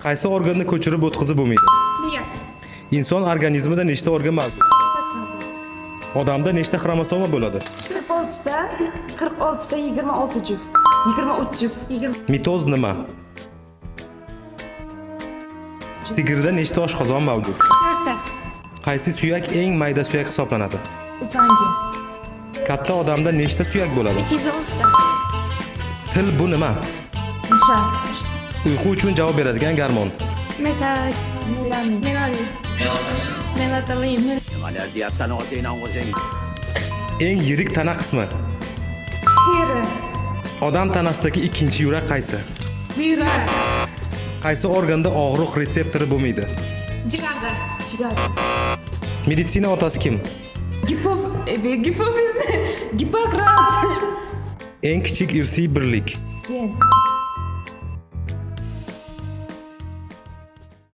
Qaysi organni ko'chirib o'tkazib bo'lmaydi? Miya. Inson organizmida nechta organ mavjud? 80. Odamda nechta xromosoma bo'ladi? 46 ta, 46 ta, 26 juft. 23 juft. 20. Mitoz nima? Sigirda nechta oshqozon mavjud? 4 ta. Qaysi suyak eng mayda suyak hisoblanadi? Uzangi. Katta odamda nechta suyak bo'ladi? 210 ta. Til bu nima? Nishon. Uyqu uchun javob beradigan gormon. Melanin. Melatonin. Eng yirik tana qismi? Teri. Odam tanasidagi ikkinchi yurak qaysi? Buyrak. Qaysi organda og'riq retseptori bo'lmaydi? Jigarda. Jigar. Meditsina otasi kim? Gipofiz. Gipokrat. Eng kichik irsiy birlik. Gen.